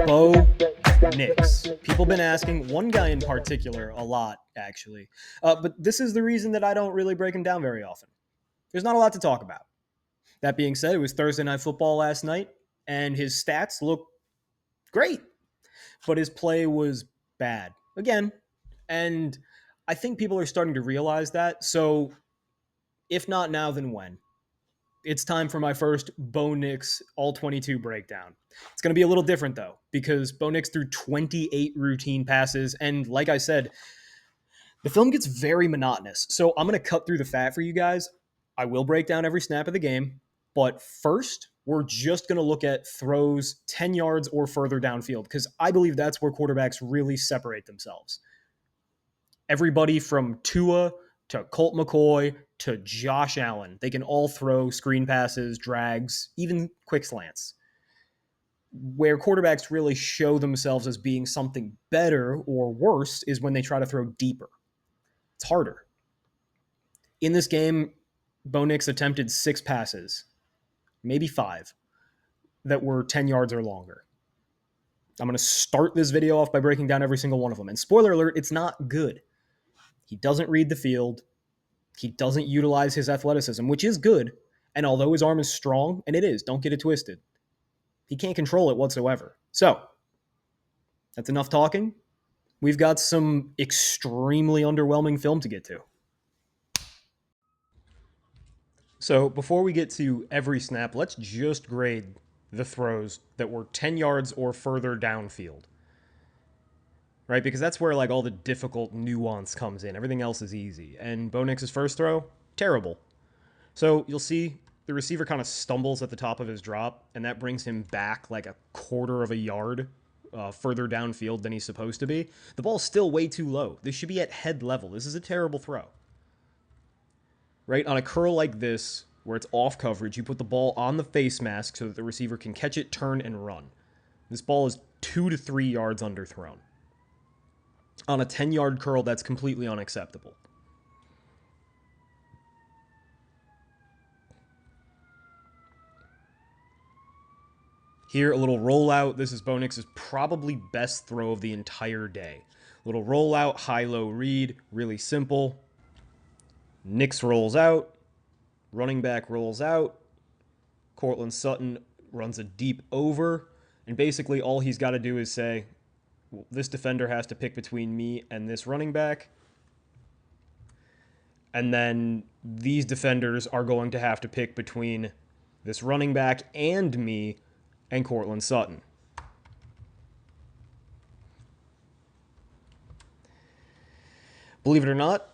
Bo Nix. People been asking one guy in particular a lot, actually. But this is the reason that I don't really break him down very often. There's not a lot to talk about. That being said, it was Thursday Night Football last night, and his stats look great, but his play was bad again. And I think people are starting to realize that. So, if not now, then when? It's time for my first Bo Nix All-22 breakdown. It's going to be a little different, though, because Bo Nix threw 28 routine passes, and like I said, the film gets very monotonous. So I'm going to cut through the fat for you guys. I will break down every snap of the game, but first, we're just going to look at throws 10 yards or further downfield, because I believe that's where quarterbacks really separate themselves. Everybody from Tua to Colt McCoy to Josh Allen, they can all throw screen passes, drags, even quick slants. Where quarterbacks really show themselves as being something better or worse is when they try to throw deeper. It's harder. In this game, Bo Nix attempted 6 passes, maybe 5, that were 10 yards or longer. I'm going to start this video off by breaking down every single one of them. And spoiler alert, it's not good. He doesn't read the field. He doesn't utilize his athleticism, which is good. And although his arm is strong, and it is, don't get it twisted, he can't control it whatsoever. So, that's enough talking. We've got some extremely underwhelming film to get to. So, before we get to every snap, let's just grade the throws that were 10 yards or further downfield. Right? Because that's where like all the difficult nuance comes in. Everything else is easy. And Bo Nix's first throw, terrible. So you'll see the receiver kind of stumbles at the top of his drop, and that brings him back like a quarter of a yard further downfield than he's supposed to be. The ball's still way too low. This should be at head level. This is a terrible throw. Right? On a curl like this, where it's off coverage, you put the ball on the face mask so that the receiver can catch it, turn, and run. This ball is 2 to 3 yards underthrown. On a 10-yard curl, that's completely unacceptable. Here, a little rollout. This is Bo Nix's probably best throw of the entire day. Little rollout, high-low read, really simple. Nix rolls out. Running back rolls out. Courtland Sutton runs a deep over. And basically all he's got to do is say, well, this defender has to pick between me and this running back. And then these defenders are going to have to pick between this running back and me and Courtland Sutton. Believe it or not,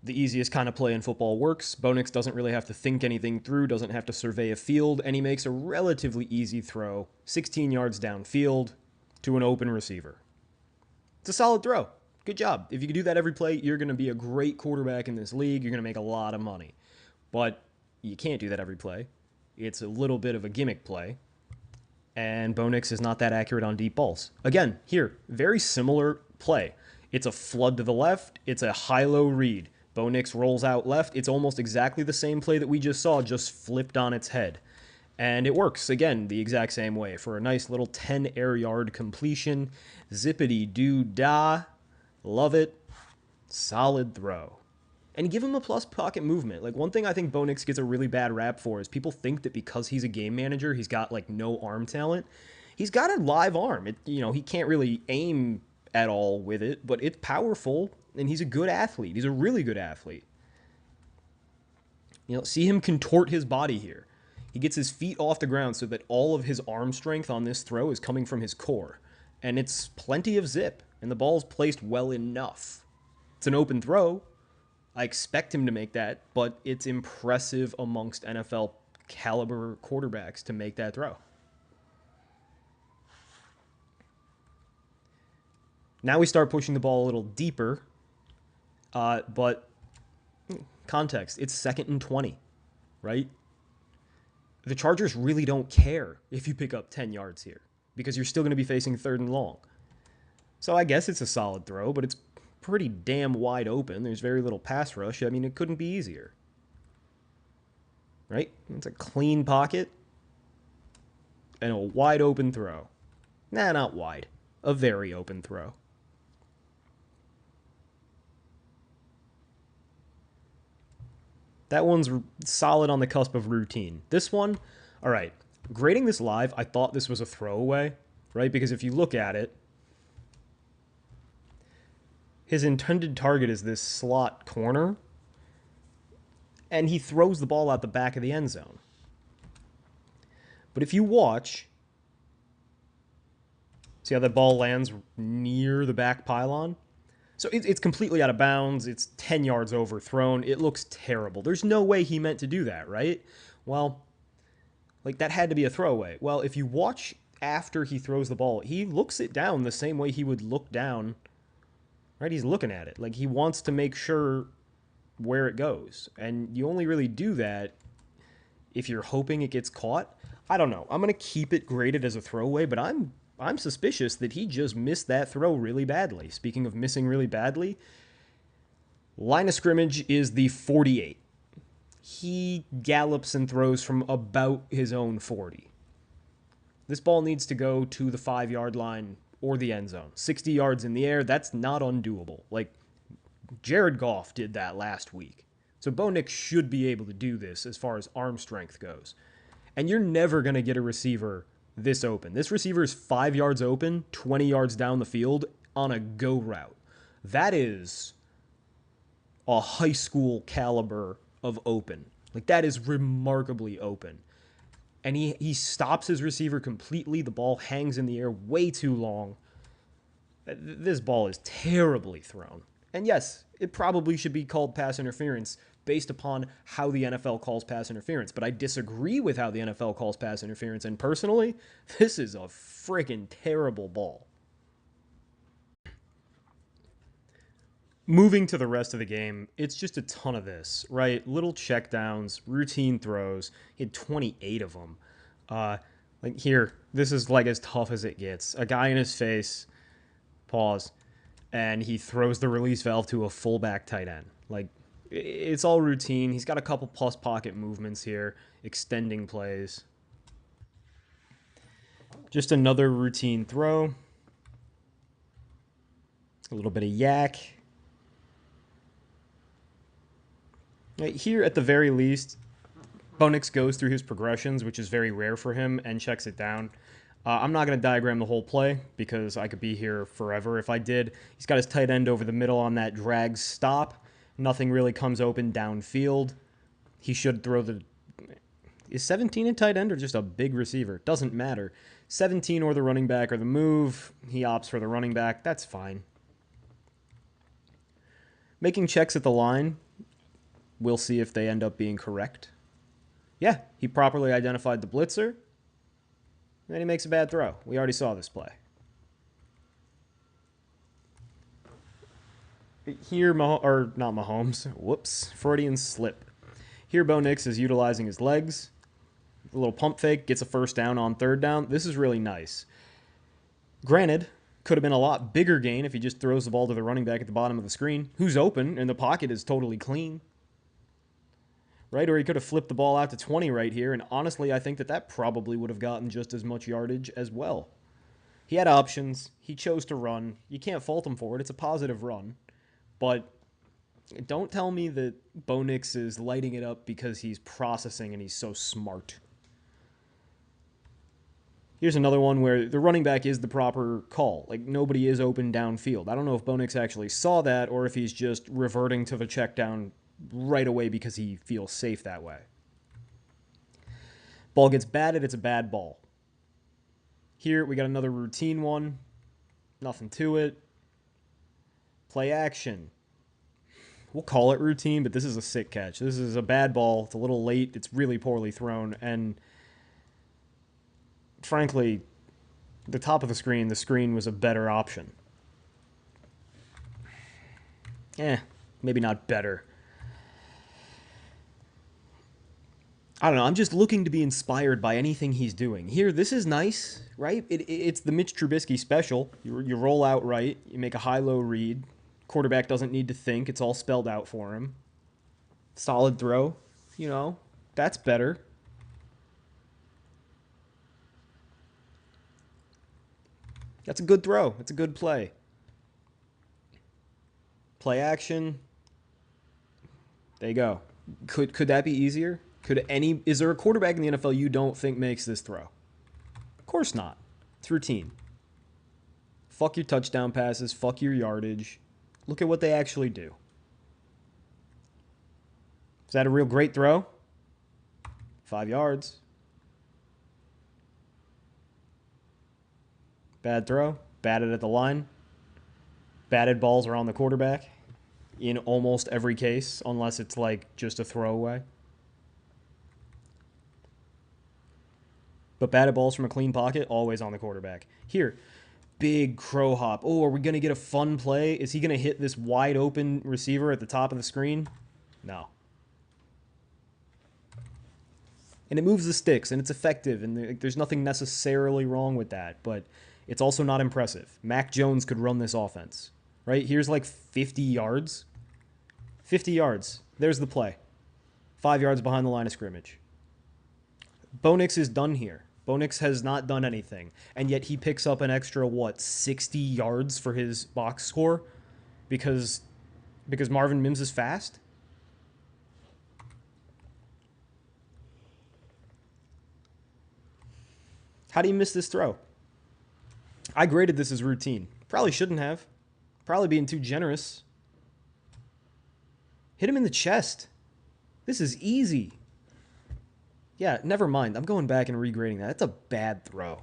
the easiest kind of play in football works. Bo Nix doesn't really have to think anything through, doesn't have to survey a field, and he makes a relatively easy throw, 16 yards downfield, to an open receiver. It's a solid throw. Good job. If you can do that every play, you're going to be a great quarterback in this league. You're going to make a lot of money. But you can't do that every play. It's a little bit of a gimmick play. And Bo Nix is not that accurate on deep balls. Again, here, very similar play. It's a flood to the left. It's a high-low read. Bo Nix rolls out left. It's almost exactly the same play that we just saw, just flipped on its head. And it works, again, the exact same way for a nice little 10 air yard completion. Zippity-doo-dah. Love it. Solid throw. And give him a plus pocket movement. Like, one thing I think Bo Nix gets a really bad rap for is people think that because he's a game manager, he's got, like, no arm talent. He's got a live arm. He can't really aim at all with it, but it's powerful, and he's a good athlete. He's a really good athlete. See him contort his body here. He gets his feet off the ground so that all of his arm strength on this throw is coming from his core. And it's plenty of zip, and the ball's placed well enough. It's an open throw. I expect him to make that, but it's impressive amongst NFL caliber quarterbacks to make that throw. Now we start pushing the ball a little deeper, but context, it's 2nd and 20, right? The Chargers really don't care if you pick up 10 yards here because you're still going to be facing 3rd and long. So I guess it's a solid throw, but it's pretty damn wide open. There's very little pass rush. I mean, it couldn't be easier. right? It's a clean pocket and a wide open throw. Nah, not wide. A very open throw. That one's solid on the cusp of routine. This one, all right, grading this live, I thought this was a throwaway, right? Because if you look at it, his intended target is this slot corner, and he throws the ball out the back of the end zone. But if you watch, see how that ball lands near the back pylon? So it's completely out of bounds. It's 10 yards overthrown. It looks terrible. There's no way he meant to do that, right? Well, like that had to be a throwaway. Well, if you watch after he throws the ball, he looks it down the same way he would look down, right? He's looking at it. Like he wants to make sure where it goes. And you only really do that if you're hoping it gets caught. I don't know. I'm going to keep it graded as a throwaway, but I'm suspicious that he just missed that throw really badly. Speaking of missing really badly, line of scrimmage is the 48. He gallops and throws from about his own 40. This ball needs to go to the 5-yard line or the end zone. 60 yards in the air, that's not undoable. Like, Jared Goff did that last week. So Bo Nix should be able to do this as far as arm strength goes. And you're never going to get a receiver this open. This receiver is 5 yards open, 20 yards down the field on a go route. That is a high school caliber of open. Like, that is remarkably open. And he stops his receiver completely. The ball hangs in the air way too long. This ball is terribly thrown. And yes, it probably should be called pass interference based upon how the NFL calls pass interference. But I disagree with how the NFL calls pass interference. And personally, this is a freaking terrible ball. Moving to the rest of the game, it's just a ton of this, right? Little checkdowns, routine throws. He had 28 of them. Like here, this is like as tough as it gets. A guy in his face, pause, and he throws the release valve to a fullback tight end. Like, it's all routine. He's got a couple plus pocket movements here, extending plays. Just another routine throw. A little bit of yak. Here, at the very least, Bo Nix goes through his progressions, which is very rare for him, and checks it down. I'm not going to diagram the whole play because I could be here forever if I did. He's got his tight end over the middle on that drag stop. Nothing really comes open downfield. He should throw the... Is 17 a tight end or just a big receiver? Doesn't matter. 17 or the running back or the move. He opts for the running back. That's fine. Making checks at the line. We'll see if they end up being correct. Yeah, he properly identified the blitzer. Then he makes a bad throw. We already saw this play. Here, not Mahomes. Whoops. Freudian slip. Here, Bo Nix is utilizing his legs. A little pump fake. Gets a first down on third down. This is really nice. Granted, could have been a lot bigger gain if he just throws the ball to the running back at the bottom of the screen, who's open, and the pocket is totally clean. Right? Or he could have flipped the ball out to 20 right here, and honestly, I think that probably would have gotten just as much yardage as well. He had options. He chose to run. You can't fault him for it. It's a positive run. But don't tell me that Bo Nix is lighting it up because he's processing and he's so smart. Here's another one where the running back is the proper call. Like, nobody is open downfield. I don't know if Bo Nix actually saw that or if he's just reverting to the check down right away because he feels safe that way. Ball gets batted. It's a bad ball. Here, we got another routine one. Nothing to it. Play action. We'll call it routine, but this is a sick catch. This is a bad ball. It's a little late. It's really poorly thrown. And frankly, the top of the screen was a better option. Maybe not better. I don't know. I'm just looking to be inspired by anything he's doing. Here, this is nice, right? It's the Mitch Trubisky special. You roll out right. You make a high-low read. Quarterback doesn't need to think. It's all spelled out for him. Solid throw, you know. That's better. That's a good throw. It's a good play. Play action. There you go. Could that be easier? Is there a quarterback in the NFL you don't think makes this throw? Of course not. It's routine. Fuck your touchdown passes. Fuck your yardage. Look at what they actually do. Is that a real great throw? 5 yards. Bad throw. Batted at the line. Batted balls are on the quarterback in almost every case, unless it's like just a throwaway. But batted balls from a clean pocket, always on the quarterback. Here, big crow hop. Oh, are we going to get a fun play? Is he going to hit this wide open receiver at the top of the screen? No. And it moves the sticks, and it's effective, and there's nothing necessarily wrong with that, but it's also not impressive. Mac Jones could run this offense, right? Here's like 50 yards. 50 yards. There's the play. 5 yards behind the line of scrimmage. Bo Nix is done here. Bo Nix has not done anything, and yet he picks up an extra, 60 yards for his box score because Marvin Mims is fast? How do you miss this throw? I graded this as routine. Probably shouldn't have. Probably being too generous. Hit him in the chest. This is easy. Yeah, never mind. I'm going back and regrading that. That's a bad throw.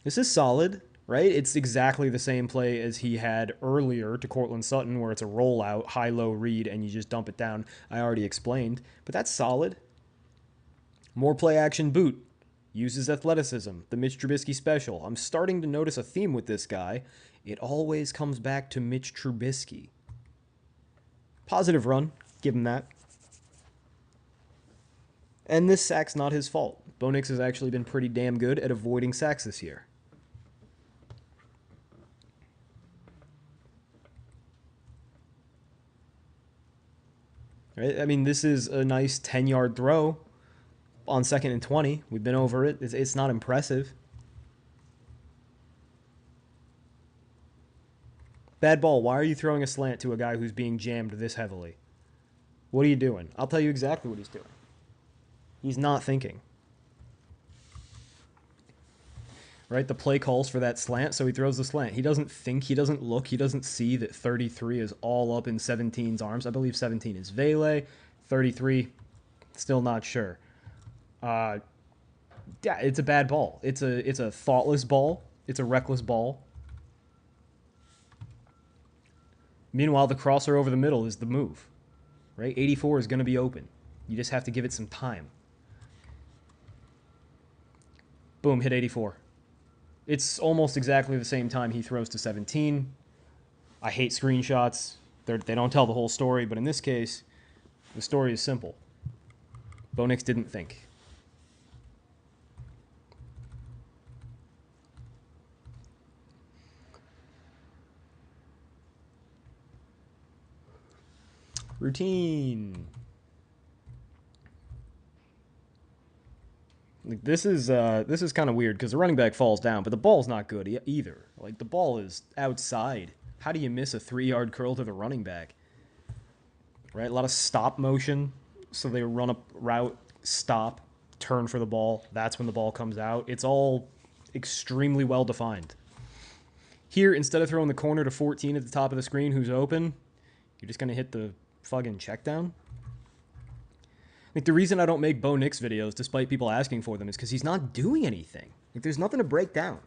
This is solid, right? It's exactly the same play as he had earlier to Cortland Sutton, where it's a rollout, high-low read, and you just dump it down. I already explained, but that's solid. More play-action boot. Uses athleticism, the Mitch Trubisky special. I'm starting to notice a theme with this guy. It always comes back to Mitch Trubisky. Positive run. Give him that. And this sack's not his fault. Bo Nix has actually been pretty damn good at avoiding sacks this year. Right? I mean, this is a nice 10-yard throw on 2nd and 20. We've been over it. It's not impressive. Bad ball. Why are you throwing a slant to a guy who's being jammed this heavily? What are you doing? I'll tell you exactly what he's doing. He's not thinking. Right? The play calls for that slant, so he throws the slant. He doesn't think, he doesn't look, he doesn't see that 33 is all up in 17's arms. I believe 17 is Vele. 33, still not sure. Yeah, it's a bad ball. It's a thoughtless ball. It's a reckless ball. Meanwhile, the crosser over the middle is the move. Right? 84 is going to be open. You just have to give it some time. Boom, hit 84. It's almost exactly the same time he throws to 17. I hate screenshots. They don't tell the whole story, but in this case, the story is simple. Bo Nix didn't think. Routine. Like, this is kind of weird because the running back falls down, but the ball's not good either. Like, the ball is outside. How do you miss a 3-yard curl to the running back? Right? A lot of stop motion. So they run up route, stop, turn for the ball. That's when the ball comes out. It's all extremely well defined. Here, instead of throwing the corner to 14 at the top of the screen who's open, you're just going to hit the fucking check down. Like, the reason I don't make Bo Nix videos, despite people asking for them, is because he's not doing anything. Like, there's nothing to break down.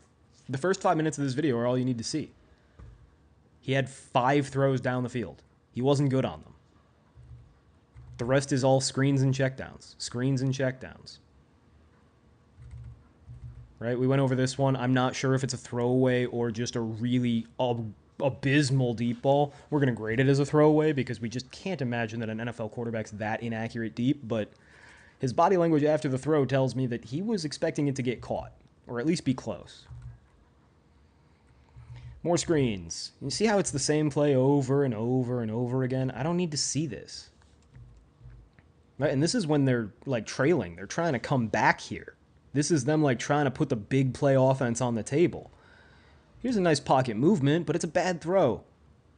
The first 5 minutes of this video are all you need to see. He had 5 throws down the field. He wasn't good on them. The rest is all screens and checkdowns. Screens and checkdowns. Right? We went over this one. I'm not sure if it's a throwaway or just a really abysmal deep ball. We're going to grade it as a throwaway because we just can't imagine that an NFL quarterback's that inaccurate deep, but his body language after the throw tells me that he was expecting it to get caught, or at least be close. More screens. You see how it's the same play over and over and over again? I don't need to see this. Right? And this is when they're like trailing. They're trying to come back here. This is them like trying to put the big play offense on the table. Here's a nice pocket movement, but it's a bad throw.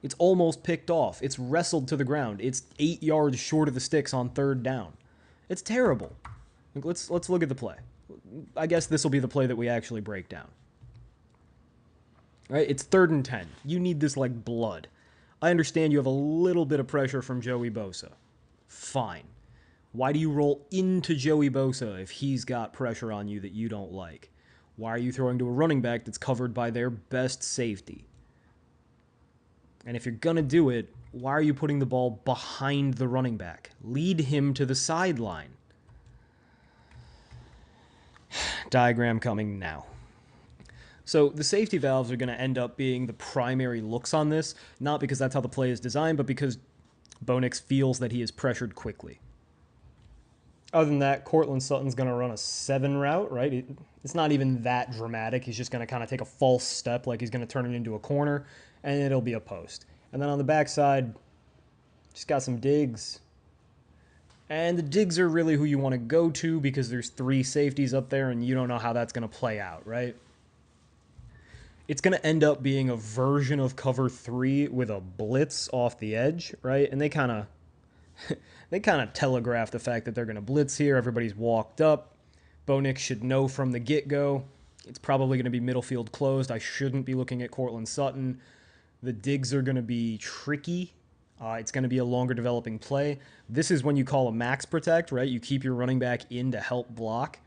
It's almost picked off. It's wrestled to the ground. It's 8 yards short of the sticks on third down. It's terrible. Let's look at the play. I guess this will be the play that we actually break down. All right, it's 3rd and 10. You need this like blood. I understand you have a little bit of pressure from Joey Bosa. Fine. Why do you roll into Joey Bosa if he's got pressure on you that you don't like? Why are you throwing to a running back that's covered by their best safety? And if you're going to do it, why are you putting the ball behind the running back? Lead him to the sideline. Diagram coming now. So the safety valves are going to end up being the primary looks on this, not because that's how the play is designed, but because Bo Nix feels that he is pressured quickly. Other than that, Courtland Sutton's going to run a 7 route, right? It's not even that dramatic. He's just going to kind of take a false step, like he's going to turn it into a corner, and it'll be a post. And then on the backside, just got some digs. And the digs are really who you want to go to because there's 3 safeties up there, and you don't know how that's going to play out, right? It's going to end up being a version of cover 3 with a blitz off the edge, right? And they kind of telegraph the fact that they're going to blitz here. Everybody's walked up. Bo Nix should know from the get-go. It's probably going to be middle field closed. I shouldn't be looking at Courtland Sutton. The digs are going to be tricky. It's going to be a longer developing play. This is when you call a max protect, right? You keep your running back in to help block.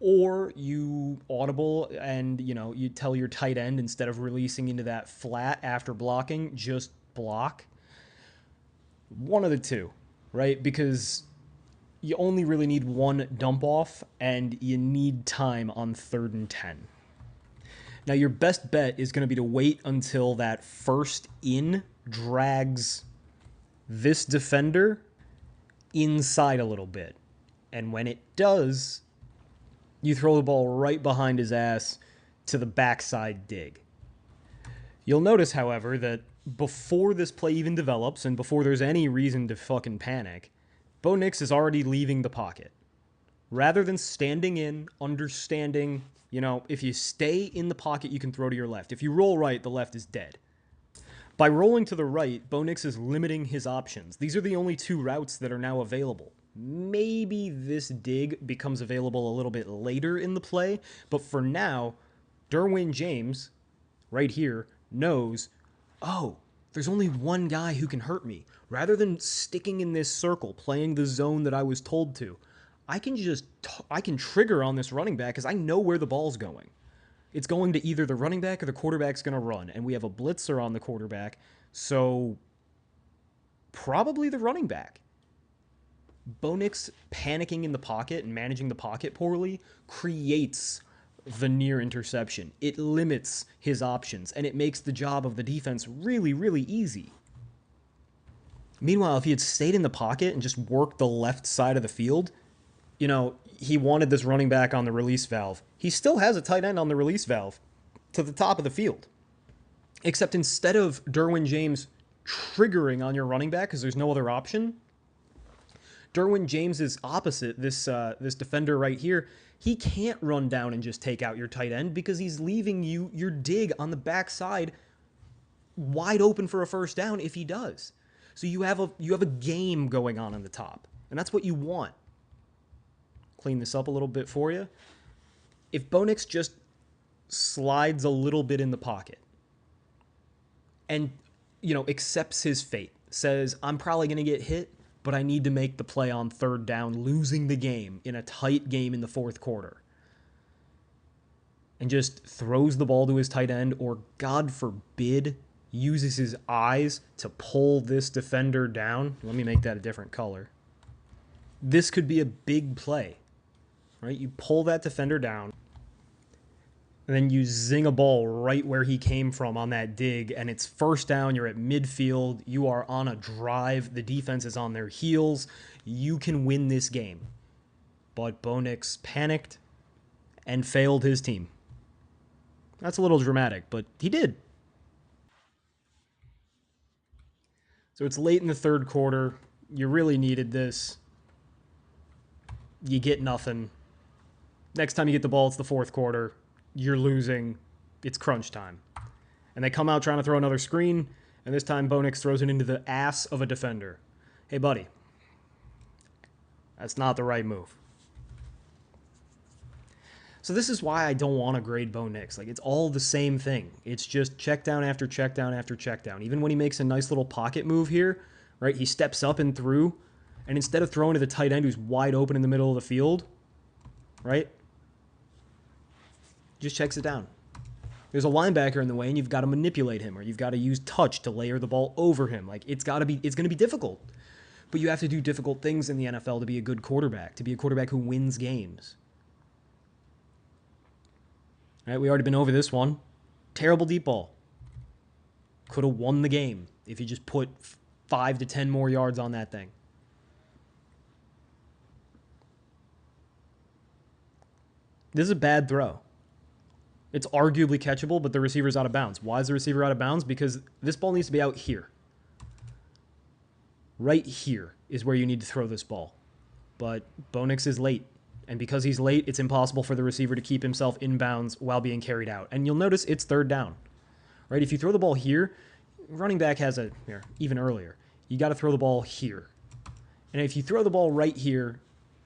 Or you audible and, you tell your tight end instead of releasing into that flat after blocking, just block. One of the two, right? Because you only really need one dump off and you need time on 3rd and 10. Now, your best bet is going to be to wait until that first in drags this defender inside a little bit. And when it does, you throw the ball right behind his ass to the backside dig. You'll notice, however, that before this play even develops and before there's any reason to fucking panic, Bo Nix is already leaving the pocket. Rather than standing in, understanding, if you stay in the pocket, you can throw to your left. If you roll right, the left is dead. By rolling to the right, Bo Nix is limiting his options. These are the only 2 routes that are now available. Maybe this dig becomes available a little bit later in the play, but for now, Derwin James, right here, knows, there's only one guy who can hurt me. Rather than sticking in this circle, playing the zone that I was told to, I can trigger on this running back because I know where the ball's going. It's going to either the running back or the quarterback's going to run, and we have a blitzer on the quarterback, so probably the running back. Bo Nix panicking in the pocket and managing the pocket poorly creates the near interception. It limits his options, and it makes the job of the defense really, really easy. Meanwhile, if he had stayed in the pocket and just worked the left side of the field, he wanted this running back on the release valve. He still has a tight end on the release valve to the top of the field. Except instead of Derwin James triggering on your running back because there's no other option, Derwin James is opposite this defender right here. He can't run down and just take out your tight end because he's leaving you your dig on the backside wide open for a first down if he does. So you have a game going on the top, and that's what you want. Clean this up a little bit for you. If Bo Nix just slides a little bit in the pocket and, accepts his fate, says, I'm probably going to get hit, but I need to make the play on 3rd down, losing the game in a tight game in the 4th quarter, and just throws the ball to his tight end, or God forbid, uses his eyes to pull this defender down. Let me make that a different color. This could be a big play, right? You pull that defender down, and then you zing a ball right where he came from on that dig, and it's 1st down, you're at midfield, you are on a drive, the defense is on their heels, you can win this game. But Bo Nix panicked and failed his team. That's a little dramatic, but he did. So it's late in the 3rd quarter, You really needed this. You get nothing. Next time you get the ball, it's the fourth quarter. You're losing. It's crunch time. And they come out trying to throw another screen, and this time Bo Nix throws it into the ass of a defender. Hey, buddy, that's not the right move. So this is why I don't want to grade Bo Nix. Like, it's all the same thing. It's just check down after check down after check down. Even when he makes a nice little pocket move here, right? He steps up and through, and instead of throwing to the tight end who's wide open in the middle of the field, right? Just checks it down. There's a linebacker in the way, and you've got to manipulate him, or you've got to use touch to layer the ball over him. Like, it's going to be difficult. But you have to do difficult things in the NFL to be a good quarterback, to be a quarterback who wins games. All right, we already been over this one. Terrible deep ball. Could have won the game if you just put 5 to 10 more yards on that thing. This is a bad throw. It's arguably catchable, but the receiver's out of bounds. Why is the receiver out of bounds? Because this ball needs to be out here. Right here is where you need to throw this ball. But Bo Nix is late. And because he's late, it's impossible for the receiver to keep himself in bounds while being carried out. And you'll notice it's third down. Right? If you throw the ball here, running back has even earlier. You got to throw the ball here. And if you throw the ball right here,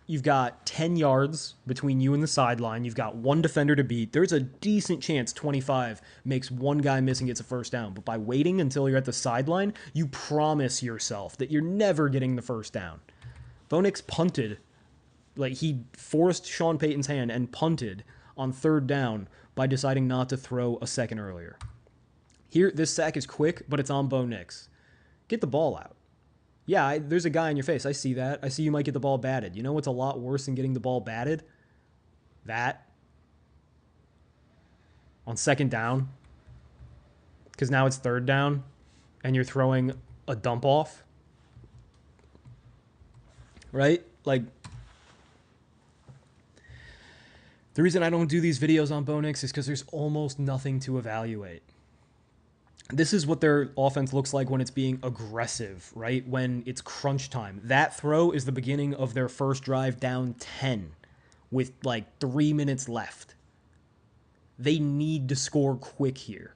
you've got 10 yards between you and the sideline. You've got one defender to beat. There's a decent chance 25 makes one guy miss and gets a first down. But by waiting until you're at the sideline, you promise yourself that you're never getting the first down. Bo Nix punted. Like, he forced Sean Payton's hand and punted on third down by deciding not to throw a second earlier. Here, this sack is quick, but it's on Bo Nix. Get the ball out. Yeah, there's a guy in your face. I see that. I see you might get the ball batted. You know what's a lot worse than getting the ball batted? That. On second down. Because now it's third down, and you're throwing a dump off. Right? Like, the reason I don't do these videos on Bo Nix is because there's almost nothing to evaluate. This is what their offense looks like when it's being aggressive, right? When it's crunch time. That throw is the beginning of their first drive down 10 with like 3 minutes left. They need to score quick here.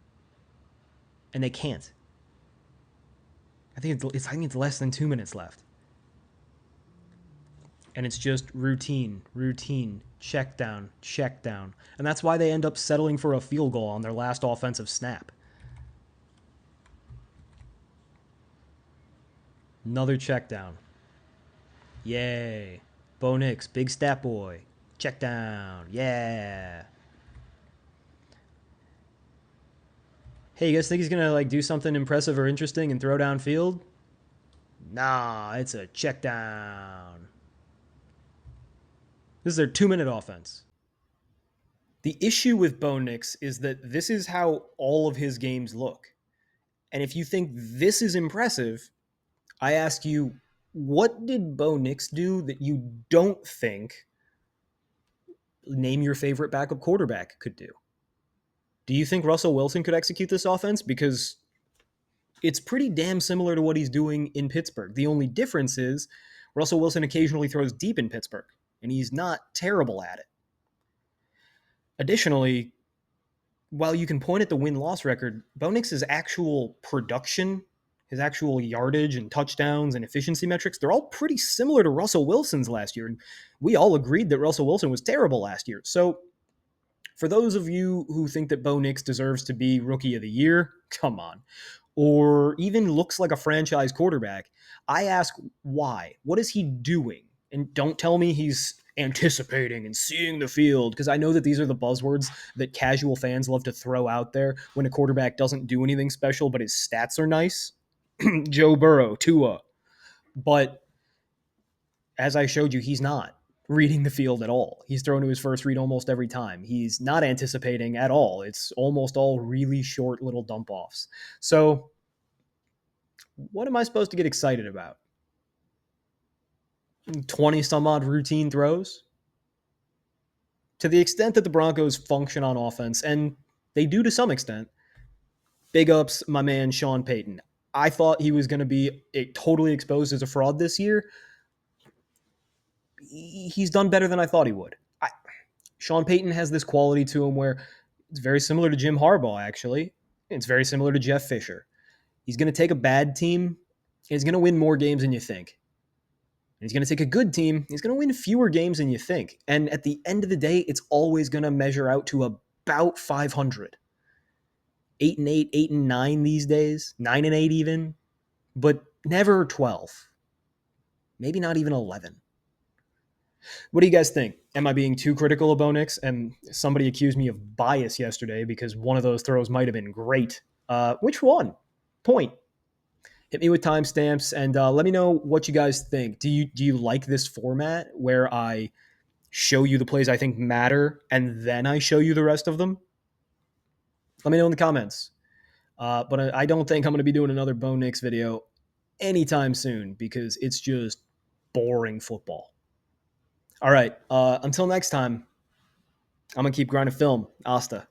And they can't. I think it's less than 2 minutes left. And it's just routine, check down. And that's why they end up settling for a field goal on their last offensive snap. Another check down. Yay. Bo Nix, big stat boy. Check down. Yeah. Hey, you guys think he's going to do something impressive or interesting and throw downfield? Nah, it's a check down. This is their 2-minute offense. The issue with Bo Nix is that this is how all of his games look. And if you think this is impressive, I ask you, what did Bo Nix do that you don't think name your favorite backup quarterback could do? Do you think Russell Wilson could execute this offense? Because it's pretty damn similar to what he's doing in Pittsburgh. The only difference is Russell Wilson occasionally throws deep in Pittsburgh, and he's not terrible at it. Additionally, while you can point at the win-loss record, Bo Nix's actual production, his actual yardage and touchdowns and efficiency metrics, they're all pretty similar to Russell Wilson's last year. And we all agreed that Russell Wilson was terrible last year. So for those of you who think that Bo Nix deserves to be Rookie of the Year, come on. Or even looks like a franchise quarterback, I ask why? What is he doing? And don't tell me he's anticipating and seeing the field, because I know that these are the buzzwords that casual fans love to throw out there when a quarterback doesn't do anything special, but his stats are nice. Joe Burrow, Tua. But as I showed you, he's not reading the field at all. He's thrown to his first read almost every time. He's not anticipating at all. It's almost all really short little dump offs. So what am I supposed to get excited about? 20 some odd routine throws? To the extent that the Broncos function on offense, and they do to some extent, big ups my man Sean Payton. I thought he was going to be totally exposed as a fraud this year. He's done better than I thought he would. Sean Payton has this quality to him where it's very similar to Jim Harbaugh, actually. It's very similar to Jeff Fisher. He's going to take a bad team, and he's going to win more games than you think. And he's going to take a good team, he's going to win fewer games than you think. And at the end of the day, it's always going to measure out to about 500. 8-8, 8-9 these days, 9-8 even, but never 12. Maybe not even 11. What do you guys think? Am I being too critical of Bo Nix? And somebody accused me of bias yesterday because one of those throws might have been great. Which one? Point. Hit me with timestamps and let me know what you guys think. Do you like this format where I show you the plays I think matter and then I show you the rest of them? Let me know in the comments. But I don't think I'm going to be doing another Bo Nix video anytime soon because it's just boring football. All right. Until next time, I'm going to keep grinding film. Asta.